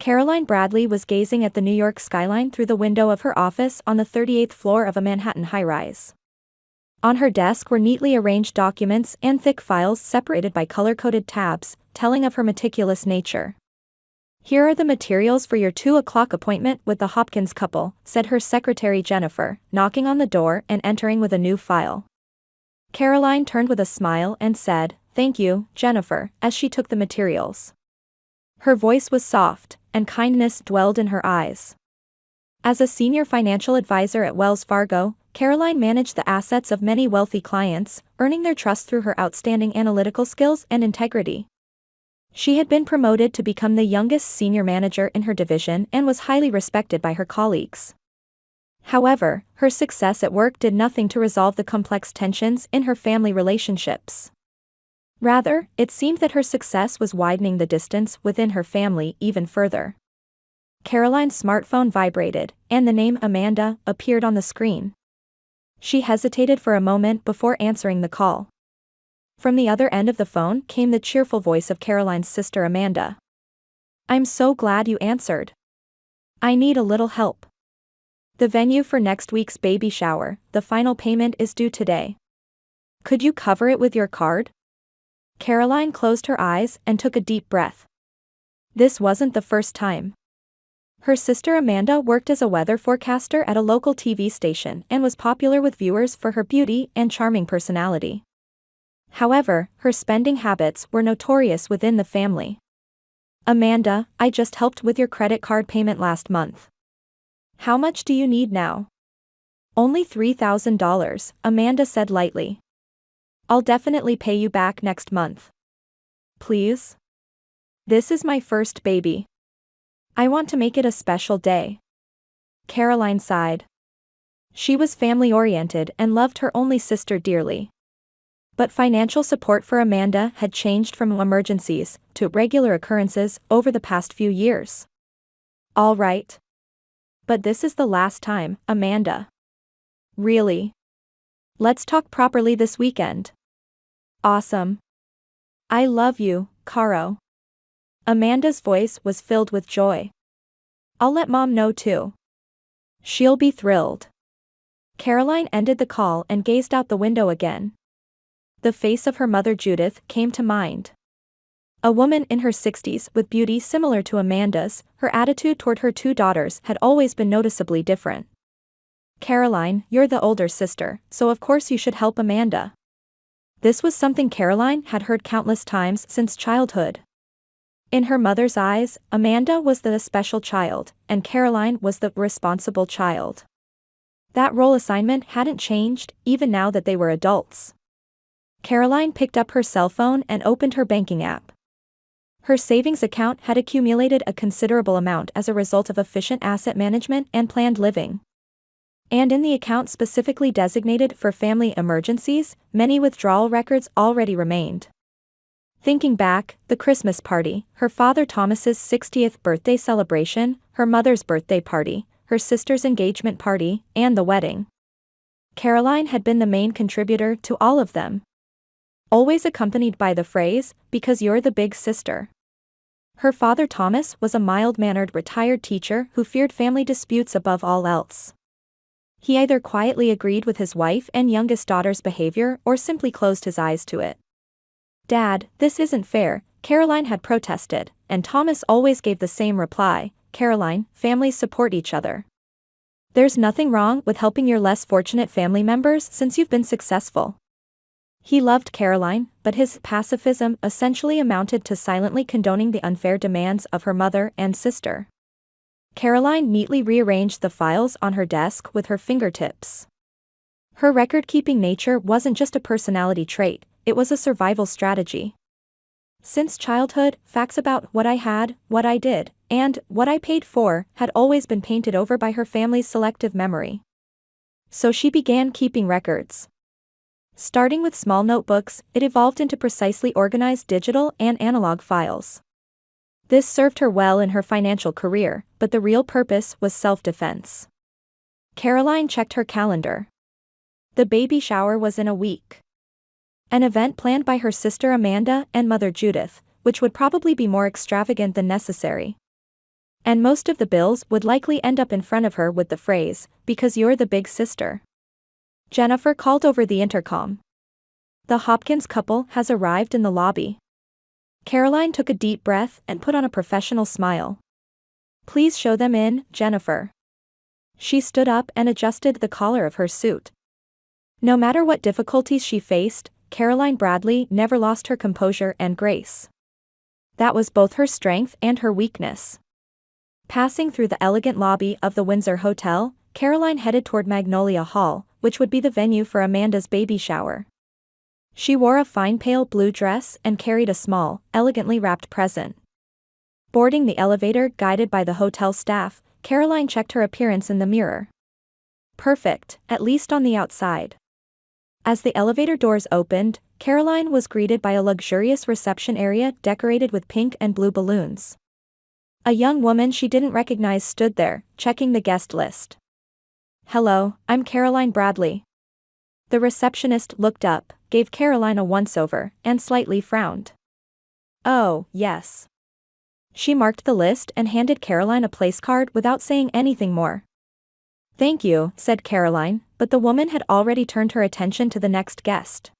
Caroline Bradley was gazing at the New York skyline through the window of her office on the 38th floor of a Manhattan high-rise. On her desk were neatly arranged documents and thick files separated by color-coded tabs, telling of her meticulous nature. "Here are the materials for your 2 o'clock appointment with the Hopkins couple," said her secretary Jennifer, knocking on the door and entering with a new file. Caroline turned with a smile and said, "Thank you, Jennifer," as she took the materials. Her voice was soft, and kindness dwelled in her eyes. As a senior financial advisor at Wells Fargo, Caroline managed the assets of many wealthy clients, earning their trust through her outstanding analytical skills and integrity. She had been promoted to become the youngest senior manager in her division and was highly respected by her colleagues. However, her success at work did nothing to resolve the complex tensions in her family relationships. Rather, it seemed that her success was widening the distance within her family even further. Caroline's smartphone vibrated, and the name Amanda appeared on the screen. She hesitated for a moment before answering the call. From the other end of the phone came the cheerful voice of Caroline's sister Amanda. "I'm so glad you answered. I need a little help. The venue for next week's baby shower, the final payment is due today. Could you cover it with your card?" Caroline closed her eyes and took a deep breath. This wasn't the first time. Her sister Amanda worked as a weather forecaster at a local TV station and was popular with viewers for her beauty and charming personality. However, her spending habits were notorious within the family. "Amanda, I just helped with your credit card payment last month. How much do you need now?" "Only $3,000, Amanda said lightly. "I'll definitely pay you back next month. Please? This is my first baby. I want to make it a special day." Caroline sighed. She was family-oriented and loved her only sister dearly. But financial support for Amanda had changed from emergencies to regular occurrences over the past few years. "All right. But this is the last time, Amanda. Really? Let's talk properly this weekend." "Awesome. I love you, Caro." Amanda's voice was filled with joy. "I'll let Mom know too. She'll be thrilled." Caroline ended the call and gazed out the window again. The face of her mother Judith came to mind. A woman in her 60s with beauty similar to Amanda's, her attitude toward her 2 daughters had always been noticeably different. "Caroline, you're the older sister, so of course you should help Amanda." This was something Caroline had heard countless times since childhood. In her mother's eyes, Amanda was the special child, and Caroline was the responsible child. That role assignment hadn't changed, even now that they were adults. Caroline picked up her cell phone and opened her banking app. Her savings account had accumulated a considerable amount as a result of efficient asset management and planned living. And in the account specifically designated for family emergencies, many withdrawal records already remained. Thinking back, the Christmas party, her father Thomas's 60th birthday celebration, her mother's birthday party, her sister's engagement party, and the wedding. Caroline had been the main contributor to all of them. Always accompanied by the phrase, "because you're the big sister." Her father Thomas was a mild-mannered retired teacher who feared family disputes above all else. He either quietly agreed with his wife and youngest daughter's behavior or simply closed his eyes to it. "Dad, this isn't fair," Caroline had protested, and Thomas always gave the same reply, "Caroline, families support each other. There's nothing wrong with helping your less fortunate family members since you've been successful." He loved Caroline, but his pacifism essentially amounted to silently condoning the unfair demands of her mother and sister. Caroline neatly rearranged the files on her desk with her fingertips. Her record-keeping nature wasn't just a personality trait, it was a survival strategy. Since childhood, facts about what I had, what I did, and what I paid for had always been painted over by her family's selective memory. So she began keeping records. Starting with small notebooks, it evolved into precisely organized digital and analog files. This served her well in her financial career, but the real purpose was self-defense. Caroline checked her calendar. The baby shower was in a week. An event planned by her sister Amanda and mother Judith, which would probably be more extravagant than necessary. And most of the bills would likely end up in front of her with the phrase, "Because you're the big sister." Jennifer called over the intercom. "The Hopkins couple has arrived in the lobby." Caroline took a deep breath and put on a professional smile. "Please show them in, Jennifer." She stood up and adjusted the collar of her suit. No matter what difficulties she faced, Caroline Bradley never lost her composure and grace. That was both her strength and her weakness. Passing through the elegant lobby of the Windsor Hotel, Caroline headed toward Magnolia Hall, which would be the venue for Amanda's baby shower. She wore a fine pale blue dress and carried a small, elegantly wrapped present. Boarding the elevator guided by the hotel staff, Caroline checked her appearance in the mirror. Perfect, at least on the outside. As the elevator doors opened, Caroline was greeted by a luxurious reception area decorated with pink and blue balloons. A young woman she didn't recognize stood there, checking the guest list. "Hello, I'm Caroline Bradley." The receptionist looked up, gave Caroline a once-over, and slightly frowned. "Oh, yes." She marked the list and handed Caroline a place card without saying anything more. "Thank you," said Caroline, but the woman had already turned her attention to the next guest.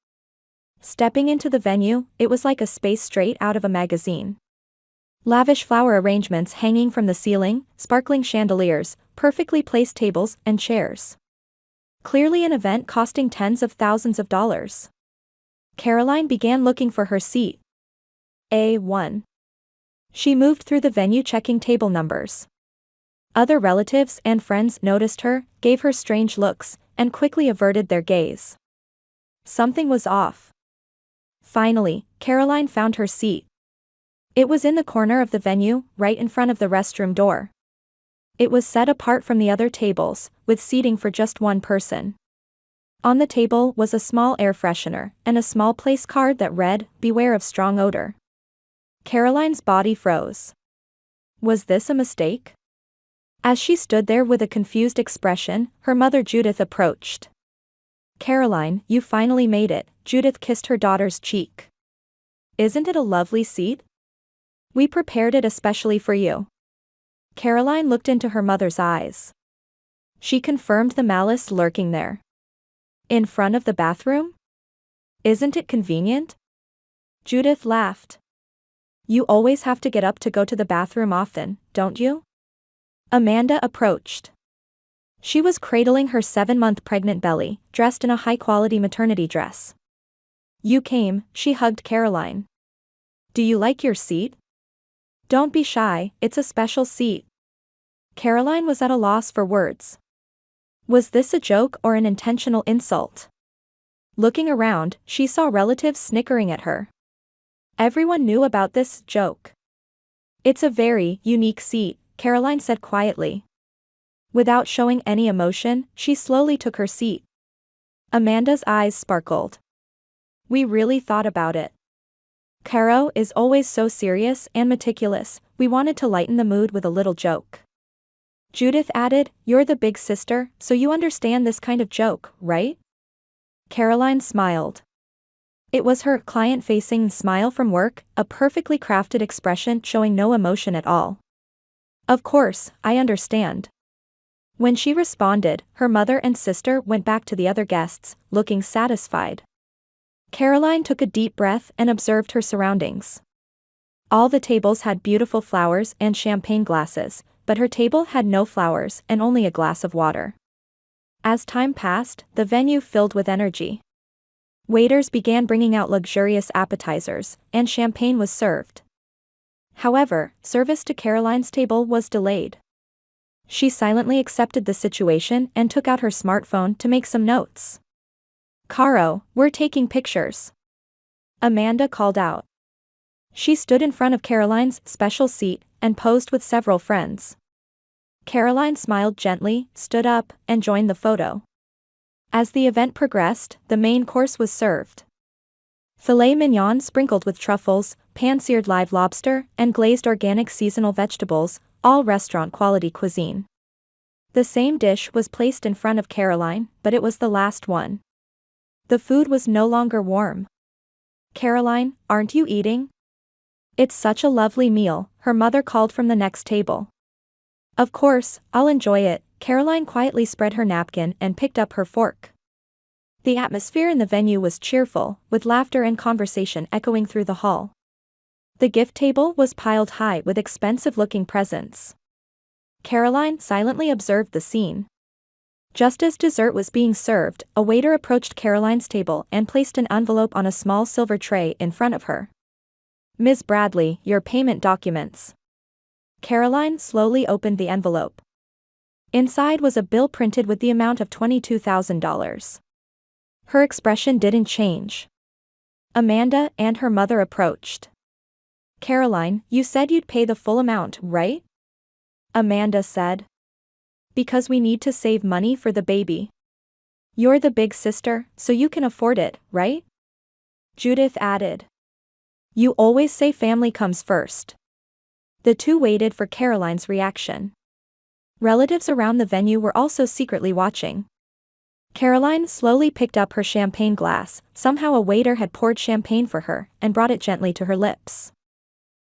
Stepping into the venue, it was like a space straight out of a magazine. Lavish flower arrangements hanging from the ceiling, sparkling chandeliers, perfectly placed tables and chairs. Clearly an event costing tens of thousands of dollars. Caroline began looking for her seat. A1. She moved through the venue checking table numbers. Other relatives and friends noticed her, gave her strange looks, and quickly averted their gaze. Something was off. Finally, Caroline found her seat. It was in the corner of the venue, right in front of the restroom door. It was set apart from the other tables, with seating for just one person. On the table was a small air freshener, and a small place card that read, "Beware of strong odor." Caroline's body froze. Was this a mistake? As she stood there with a confused expression, her mother Judith approached. "Caroline, you finally made it," Judith kissed her daughter's cheek. "Isn't it a lovely seat? We prepared it especially for you." Caroline looked into her mother's eyes. She confirmed the malice lurking there. "In front of the bathroom? Isn't it convenient?" Judith laughed. "You always have to get up to go to the bathroom often, don't you?" Amanda approached. She was cradling her 7-month pregnant belly, dressed in a high-quality maternity dress. "You came," she hugged Caroline. "Do you like your seat?" "Don't be shy, it's a special seat." Caroline was at a loss for words. Was this a joke or an intentional insult? Looking around, she saw relatives snickering at her. Everyone knew about this joke. "It's a very unique seat," Caroline said quietly. Without showing any emotion, she slowly took her seat. Amanda's eyes sparkled. "We really thought about it. Caro is always so serious and meticulous, we wanted to lighten the mood with a little joke." Judith added, "You're the big sister, so you understand this kind of joke, right?" Caroline smiled. It was her client-facing smile from work, a perfectly crafted expression showing no emotion at all. "Of course, I understand." When she responded, her mother and sister went back to the other guests, looking satisfied. Caroline took a deep breath and observed her surroundings. All the tables had beautiful flowers and champagne glasses, but her table had no flowers and only a glass of water. As time passed, the venue filled with energy. Waiters began bringing out luxurious appetizers, and champagne was served. However, service to Caroline's table was delayed. She silently accepted the situation and took out her smartphone to make some notes. "Caro, we're taking pictures," Amanda called out. She stood in front of Caroline's special seat and posed with several friends. Caroline smiled gently, stood up, and joined the photo. As the event progressed, the main course was served. Filet mignon sprinkled with truffles, pan-seared live lobster, and glazed organic seasonal vegetables, all restaurant-quality cuisine. The same dish was placed in front of Caroline, but it was the last one. The food was no longer warm. "Caroline, aren't you eating?" "It's such a lovely meal," her mother called from the next table. Of course, I'll enjoy it. Caroline quietly spread her napkin and picked up her fork. The atmosphere in the venue was cheerful, with laughter and conversation echoing through the hall. The gift table was piled high with expensive-looking presents. Caroline silently observed the scene. Just as dessert was being served, a waiter approached Caroline's table and placed an envelope on a small silver tray in front of her. "Ms. Bradley, your payment documents." Caroline slowly opened the envelope. Inside was a bill printed with the amount of $22,000. Her expression didn't change. Amanda and her mother approached. "Caroline, you said you'd pay the full amount, right?" Amanda said. "Because we need to save money for the baby." "You're the big sister, so you can afford it, right?" Judith added. "You always say family comes first." The two waited for Caroline's reaction. Relatives around the venue were also secretly watching. Caroline slowly picked up her champagne glass. Somehow a waiter had poured champagne for her and brought it gently to her lips.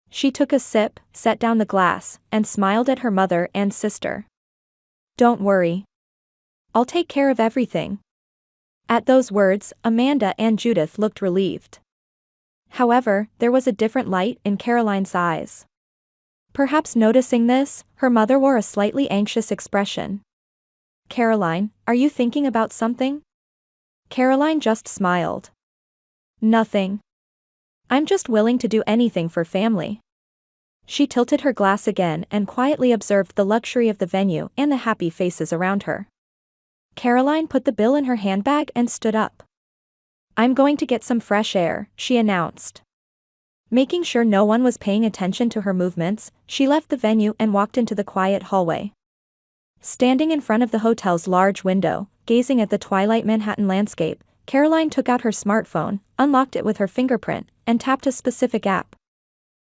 She took a sip, set down the glass, and smiled at her mother and sister. "Don't worry. I'll take care of everything." At those words, Amanda and Judith looked relieved. However, there was a different light in Caroline's eyes. Perhaps noticing this, her mother wore a slightly anxious expression. "Caroline, are you thinking about something?" Caroline just smiled. "Nothing. I'm just willing to do anything for family." She tilted her glass again and quietly observed the luxury of the venue and the happy faces around her. Caroline put the bill in her handbag and stood up. "I'm going to get some fresh air," she announced. Making sure no one was paying attention to her movements, she left the venue and walked into the quiet hallway. Standing in front of the hotel's large window, gazing at the twilight Manhattan landscape, Caroline took out her smartphone, unlocked it with her fingerprint, and tapped a specific app.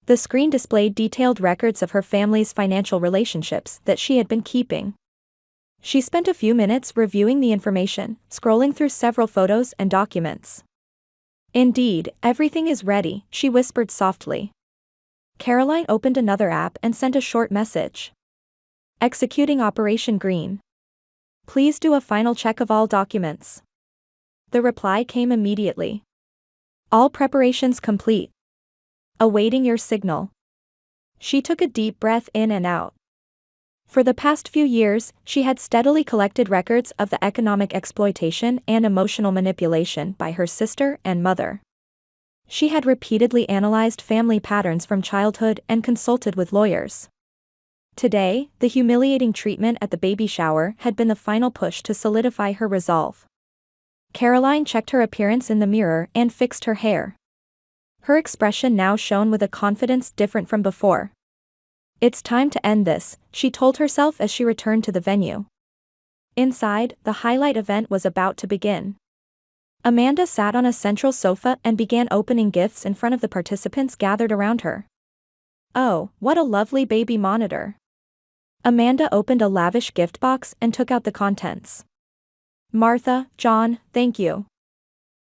The screen displayed detailed records of her family's financial relationships that she had been keeping. She spent a few minutes reviewing the information, scrolling through several photos and documents. "Indeed, everything is ready," she whispered softly. Caroline opened another app and sent a short message. "Executing Operation Green. Please do a final check of all documents." The reply came immediately. "All preparations complete. Awaiting your signal." She took a deep breath in and out. For the past few years, she had steadily collected records of the economic exploitation and emotional manipulation by her sister and mother. She had repeatedly analyzed family patterns from childhood and consulted with lawyers. Today, the humiliating treatment at the baby shower had been the final push to solidify her resolve. Caroline checked her appearance in the mirror and fixed her hair. Her expression now shone with a confidence different from before. "It's time to end this," she told herself as she returned to the venue. Inside, the highlight event was about to begin. Amanda sat on a central sofa and began opening gifts in front of the participants gathered around her. "Oh, what a lovely baby monitor." Amanda opened a lavish gift box and took out the contents. "Martha, John, thank you."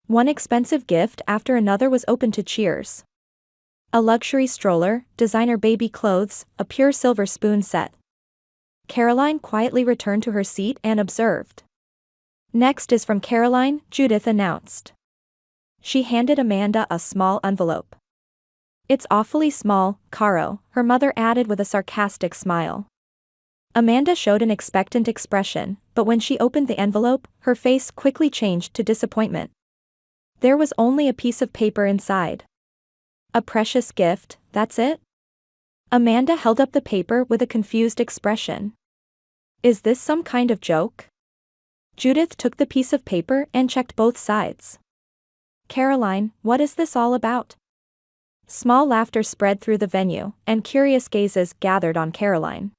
One expensive gift after another was opened to cheers. A luxury stroller, designer baby clothes, a pure silver spoon set. Caroline quietly returned to her seat and observed. "Next is from Caroline," Judith announced. She handed Amanda a small envelope. "It's awfully small, Caro," her mother added with a sarcastic smile. Amanda showed an expectant expression, but when she opened the envelope, her face quickly changed to disappointment. There was only a piece of paper inside. "A precious gift, that's it?" Amanda held up the paper with a confused expression. "Is this some kind of joke?" Judith took the piece of paper and checked both sides. "Caroline, what is this all about?" Small laughter spread through the venue, and curious gazes gathered on Caroline.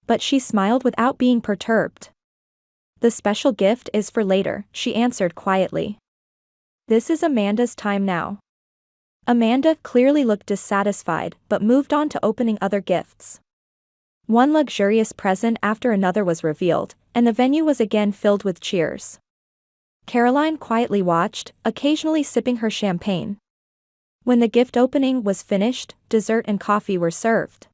But she smiled without being perturbed. "The special gift is for later," she answered quietly. "This is Amanda's time now." Amanda clearly looked dissatisfied but moved on to opening other gifts. One luxurious present after another was revealed, and the venue was again filled with cheers. Caroline quietly watched, occasionally sipping her champagne. When the gift opening was finished, dessert and coffee were served.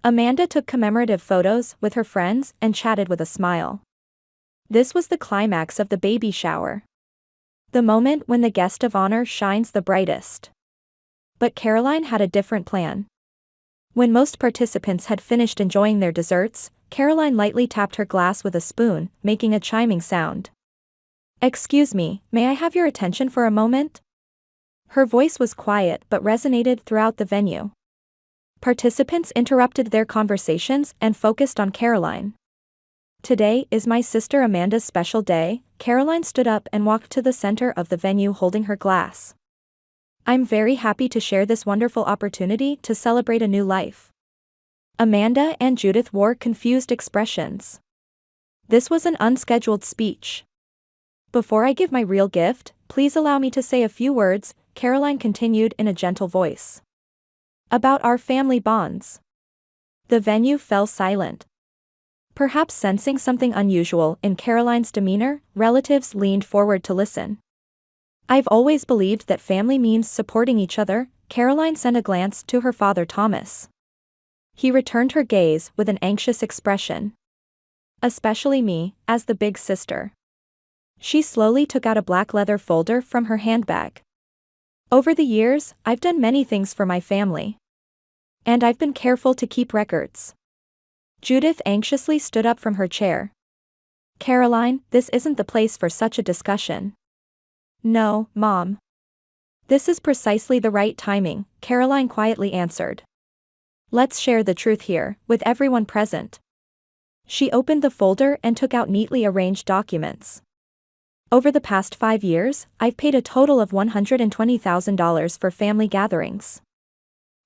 Amanda took commemorative photos with her friends and chatted with a smile. This was the climax of the baby shower. The moment when the guest of honor shines the brightest. But Caroline had a different plan. When most participants had finished enjoying their desserts, Caroline lightly tapped her glass with a spoon, making a chiming sound. "Excuse me, may I have your attention for a moment?" Her voice was quiet but resonated throughout the venue. Participants interrupted their conversations and focused on Caroline. "Today is my sister Amanda's special day." Caroline stood up and walked to the center of the venue holding her glass. "I'm very happy to share this wonderful opportunity to celebrate a new life." Amanda and Judith wore confused expressions. This was an unscheduled speech. "Before I give my real gift, please allow me to say a few words," Caroline continued in a gentle voice. "About our family bonds." The venue fell silent. Perhaps sensing something unusual in Caroline's demeanor, relatives leaned forward to listen. "I've always believed that family means supporting each other." Caroline sent a glance to her father Thomas. He returned her gaze with an anxious expression. "Especially me, as the big sister." She slowly took out a black leather folder from her handbag. "Over the years, I've done many things for my family. And I've been careful to keep records." Judith anxiously stood up from her chair. "Caroline, this isn't the place for such a discussion." "No, Mom. This is precisely the right timing," Caroline quietly answered. "Let's share the truth here, with everyone present." She opened the folder and took out neatly arranged documents. "Over the past 5 years, I've paid a total of $120,000 for family gatherings.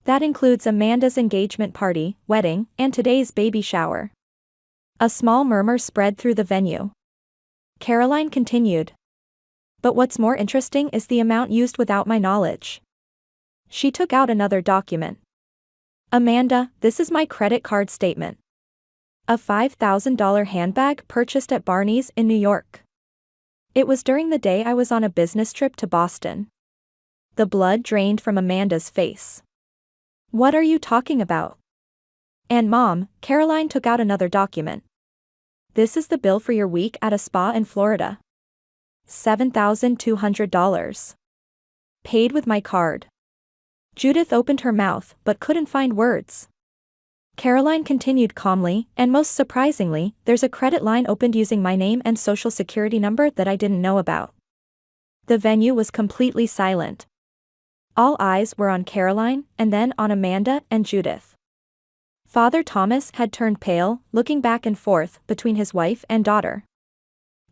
That includes Amanda's engagement party, wedding, and today's baby shower." A small murmur spread through the venue. Caroline continued. "But what's more interesting is the amount used without my knowledge." She took out another document. "Amanda, this is my credit card statement. A $5,000 handbag purchased at Barney's in New York. It was during the day I was on a business trip to Boston." The blood drained from Amanda's face. "What are you talking about?" "And Mom," Caroline took out another document. "This is the bill for your week at a spa in Florida. $7,200. Paid with my card." Judith opened her mouth but couldn't find words. Caroline continued calmly, "And most surprisingly, there's a credit line opened using my name and social security number that I didn't know about." The venue was completely silent. All eyes were on Caroline, and then on Amanda and Judith. Father Thomas had turned pale, looking back and forth between his wife and daughter.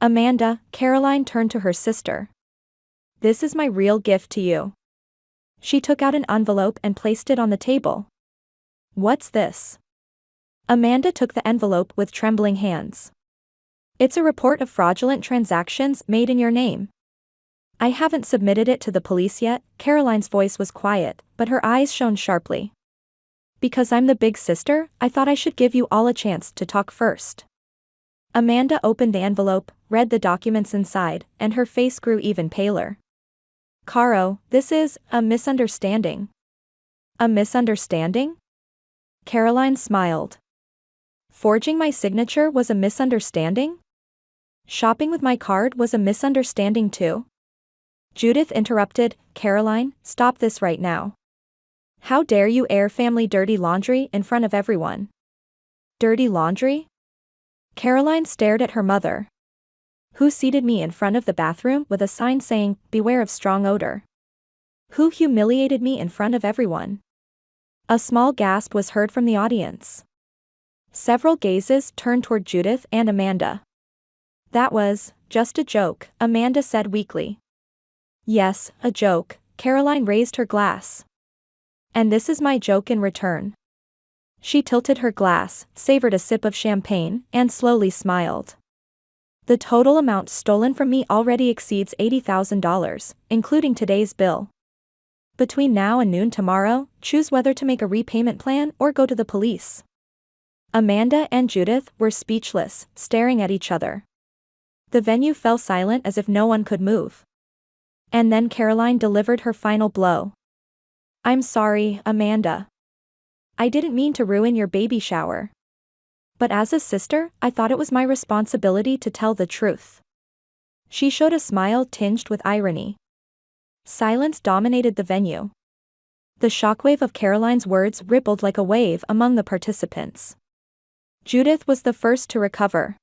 "Amanda," Caroline turned to her sister. "This is my real gift to you." She took out an envelope and placed it on the table. "What's this?" Amanda took the envelope with trembling hands. "It's a report of fraudulent transactions made in your name." "I haven't submitted it to the police yet." Caroline's voice was quiet, but her eyes shone sharply. "Because I'm the big sister, I thought I should give you all a chance to talk first." Amanda opened the envelope, read the documents inside, and her face grew even paler. "Caro, this is a misunderstanding." "A misunderstanding?" Caroline smiled. "Forging my signature was a misunderstanding? Shopping with my card was a misunderstanding too?" Judith interrupted. "Caroline, stop this right now. How dare you air family dirty laundry in front of everyone?" "Dirty laundry?" Caroline stared at her mother. "Who seated me in front of the bathroom with a sign saying, 'Beware of strong odor'? Who humiliated me in front of everyone?" A small gasp was heard from the audience. Several gazes turned toward Judith and Amanda. "That was just a joke," Amanda said weakly. "Yes, a joke." Caroline raised her glass. "And this is my joke in return." She tilted her glass, savored a sip of champagne, and slowly smiled. "The total amount stolen from me already exceeds $80,000, including today's bill. Between now and noon tomorrow, choose whether to make a repayment plan or go to the police." Amanda and Judith were speechless, staring at each other. The venue fell silent as if no one could move. And then Caroline delivered her final blow. "I'm sorry, Amanda. I didn't mean to ruin your baby shower. But as a sister, I thought it was my responsibility to tell the truth. She showed a smile tinged with irony. Silence dominated the venue. The shockwave of Caroline's words rippled like a wave among the participants. Judith was the first to recover.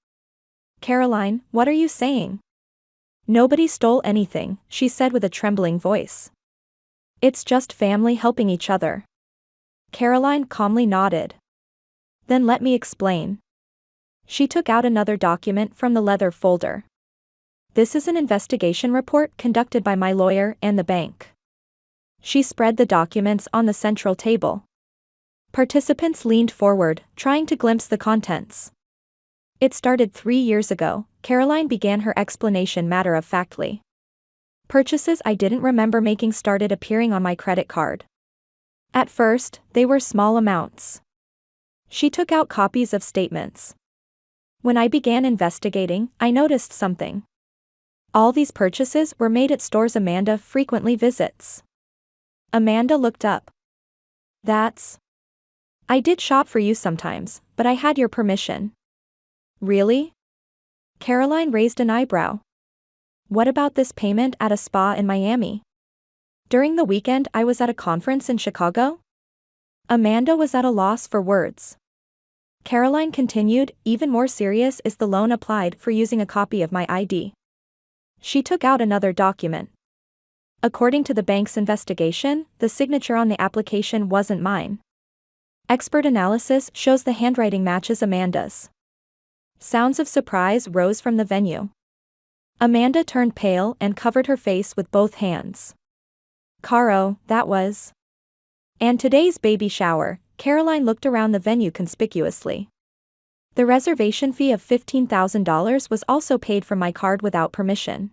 Caroline, what are you saying? Nobody stole anything, she said with a trembling voice. It's just family helping each other. Caroline calmly nodded. Then let me explain. She took out another document from the leather folder. This is an investigation report conducted by my lawyer and the bank. She spread the documents on the central table. Participants leaned forward, trying to glimpse the contents. It started 3 years ago, Caroline began her explanation matter-of-factly. Purchases I didn't remember making started appearing on my credit card. At first, they were small amounts. She took out copies of statements. When I began investigating, I noticed something. All these purchases were made at stores Amanda frequently visits. Amanda looked up. I did shop for you sometimes, but I had your permission. Really? Caroline raised an eyebrow. What about this payment at a spa in Miami? During the weekend I was at a conference in Chicago? Amanda was at a loss for words. Caroline continued, even more serious is the loan applied for using a copy of my ID. She took out another document. According to the bank's investigation, the signature on the application wasn't mine. Expert analysis shows the handwriting matches Amanda's. Sounds of surprise rose from the venue. Amanda turned pale and covered her face with both hands. Caro, that was. And today's baby shower, Caroline looked around the venue conspicuously. The reservation fee of $15,000 was also paid from my card without permission.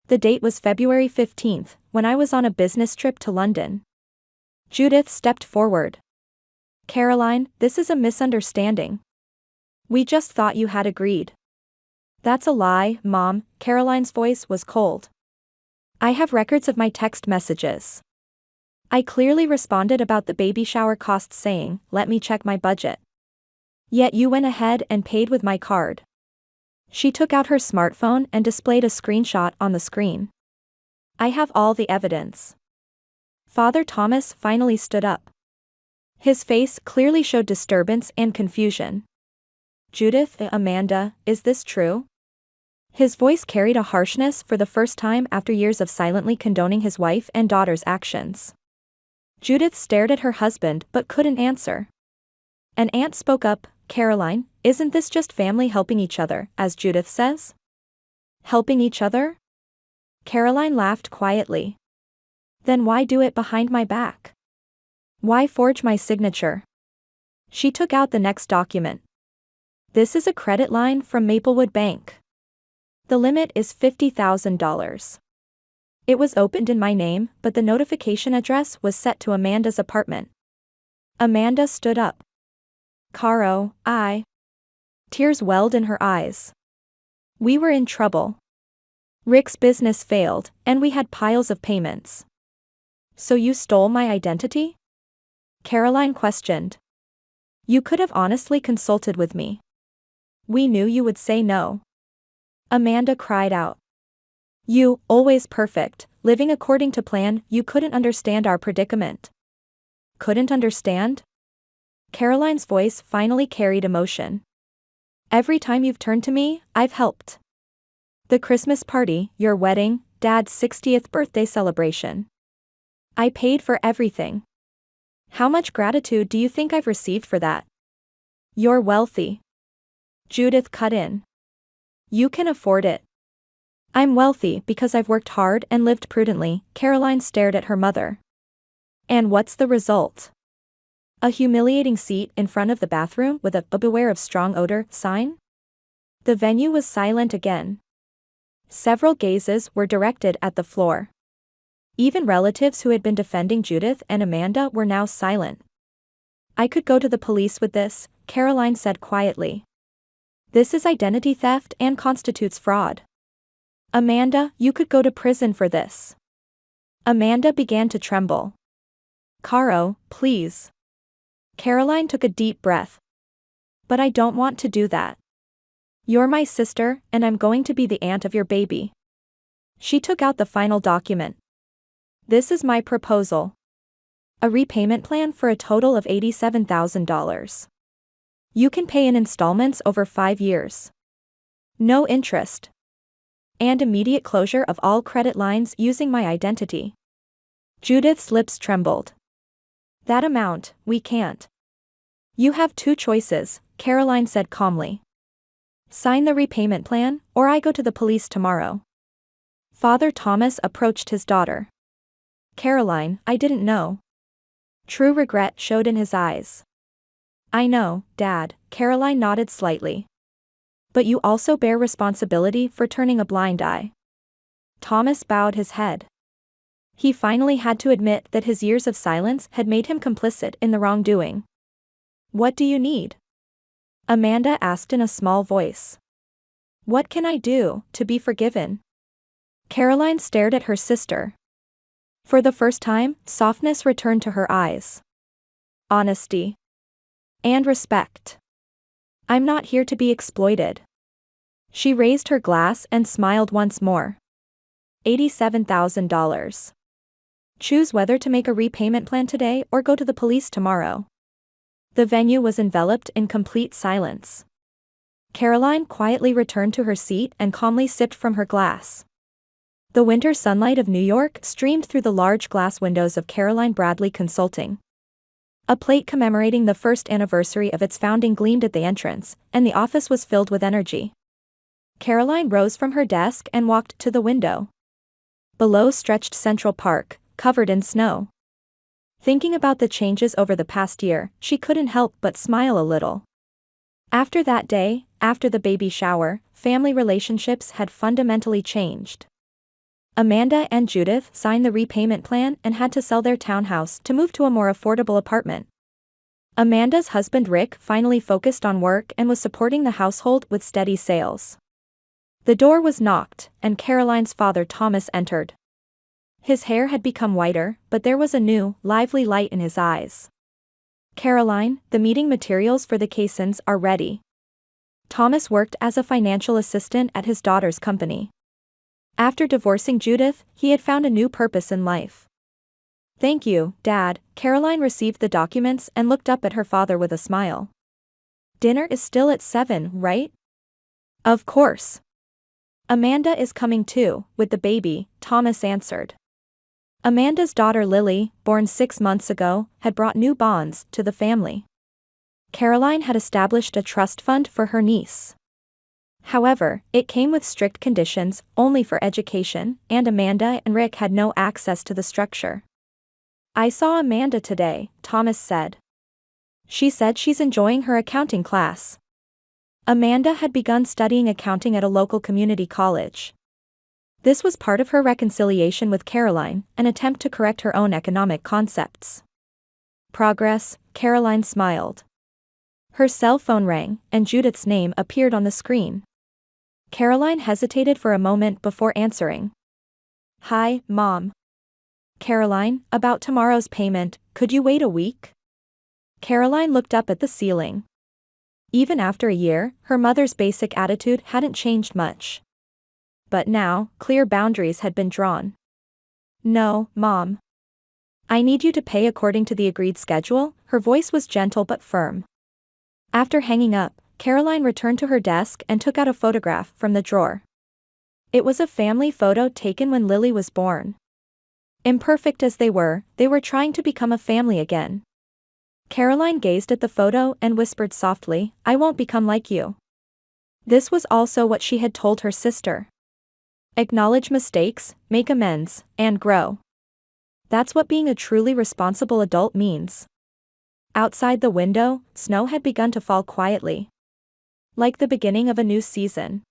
The date was February 15th, when I was on a business trip to London. Judith stepped forward. Caroline, this is a misunderstanding. We just thought you had agreed. That's a lie, Mom, Caroline's voice was cold. I have records of my text messages. I clearly responded about the baby shower costs saying, let me check my budget. Yet you went ahead and paid with my card. She took out her smartphone and displayed a screenshot on the screen. I have all the evidence. Father Thomas finally stood up. His face clearly showed disturbance and confusion. Judith, Amanda, is this true? His voice carried a harshness for the first time after years of silently condoning his wife and daughter's actions. Judith stared at her husband but couldn't answer. An aunt spoke up, Caroline, isn't this just family helping each other, as Judith says? Helping each other? Caroline laughed quietly. Then why do it behind my back? Why forge my signature? She took out the next document. This is a credit line from Maplewood Bank. The limit is $50,000. It was opened in my name, but the notification address was set to Amanda's apartment. Amanda stood up. Caro, Tears welled in her eyes. We were in trouble. Rick's business failed, and we had piles of payments. So you stole my identity? Caroline questioned. You could have honestly consulted with me. We knew you would say no. Amanda cried out. You, always perfect, living according to plan, you couldn't understand our predicament. Couldn't understand? Caroline's voice finally carried emotion. Every time you've turned to me, I've helped. The Christmas party, your wedding, Dad's 60th birthday celebration. I paid for everything. How much gratitude do you think I've received for that? You're wealthy. Judith cut in. You can afford it. I'm wealthy because I've worked hard and lived prudently, Caroline stared at her mother. And what's the result? A humiliating seat in front of the bathroom with a "Beware of strong odor" sign? The venue was silent again. Several gazes were directed at the floor. Even relatives who had been defending Judith and Amanda were now silent. I could go to the police with this, Caroline said quietly. This is identity theft and constitutes fraud. Amanda, you could go to prison for this. Amanda began to tremble. Caro, please. Caroline took a deep breath. But I don't want to do that. You're my sister, and I'm going to be the aunt of your baby. She took out the final document. This is my proposal. A repayment plan for a total of $87,000. You can pay in installments over 5 years. No interest. And immediate closure of all credit lines using my identity. Judith's lips trembled. That amount, we can't. You have 2 choices, Caroline said calmly. Sign the repayment plan, or I go to the police tomorrow. Father Thomas approached his daughter. Caroline, I didn't know. True regret showed in his eyes. I know, Dad, Caroline nodded slightly. But you also bear responsibility for turning a blind eye. Thomas bowed his head. He finally had to admit that his years of silence had made him complicit in the wrongdoing. What do you need? Amanda asked in a small voice. What can I do to be forgiven? Caroline stared at her sister. For the first time, softness returned to her eyes. Honesty. And respect. I'm not here to be exploited. She raised her glass and smiled once more. $87,000. Choose whether to make a repayment plan today or go to the police tomorrow. The venue was enveloped in complete silence. Caroline quietly returned to her seat and calmly sipped from her glass. The winter sunlight of New York streamed through the large glass windows of Caroline Bradley Consulting. A plate commemorating the first anniversary of its founding gleamed at the entrance, and the office was filled with energy. Caroline rose from her desk and walked to the window. Below stretched Central Park, covered in snow. Thinking about the changes over the past year, she couldn't help but smile a little. After that day, after the baby shower, family relationships had fundamentally changed. Amanda and Judith signed the repayment plan and had to sell their townhouse to move to a more affordable apartment. Amanda's husband Rick finally focused on work and was supporting the household with steady sales. The door was knocked, and Caroline's father Thomas entered. His hair had become whiter, but there was a new, lively light in his eyes. Caroline, the meeting materials for the Caissons are ready. Thomas worked as a financial assistant at his daughter's company. After divorcing Judith, he had found a new purpose in life. Thank you, Dad. Caroline received the documents and looked up at her father with a smile. Dinner is still at 7, right? Of course. Amanda is coming too, with the baby, Thomas answered. Amanda's daughter Lily, born 6 months ago, had brought new bonds to the family. Caroline had established a trust fund for her niece. However, it came with strict conditions, only for education, and Amanda and Rick had no access to the structure. I saw Amanda today, Thomas said. She said she's enjoying her accounting class. Amanda had begun studying accounting at a local community college. This was part of her reconciliation with Caroline, an attempt to correct her own economic concepts. Progress, Caroline smiled. Her cell phone rang, and Judith's name appeared on the screen. Caroline hesitated for a moment before answering. Hi, Mom. Caroline, about tomorrow's payment, could you wait a week? Caroline looked up at the ceiling. Even after a year, her mother's basic attitude hadn't changed much. But now, clear boundaries had been drawn. No, Mom. I need you to pay according to the agreed schedule. Her voice was gentle but firm. After hanging up, Caroline returned to her desk and took out a photograph from the drawer. It was a family photo taken when Lily was born. Imperfect as they were trying to become a family again. Caroline gazed at the photo and whispered softly, I won't become like you. This was also what she had told her sister. Acknowledge mistakes, make amends, and grow. That's what being a truly responsible adult means. Outside the window, snow had begun to fall quietly. Like the beginning of a new season.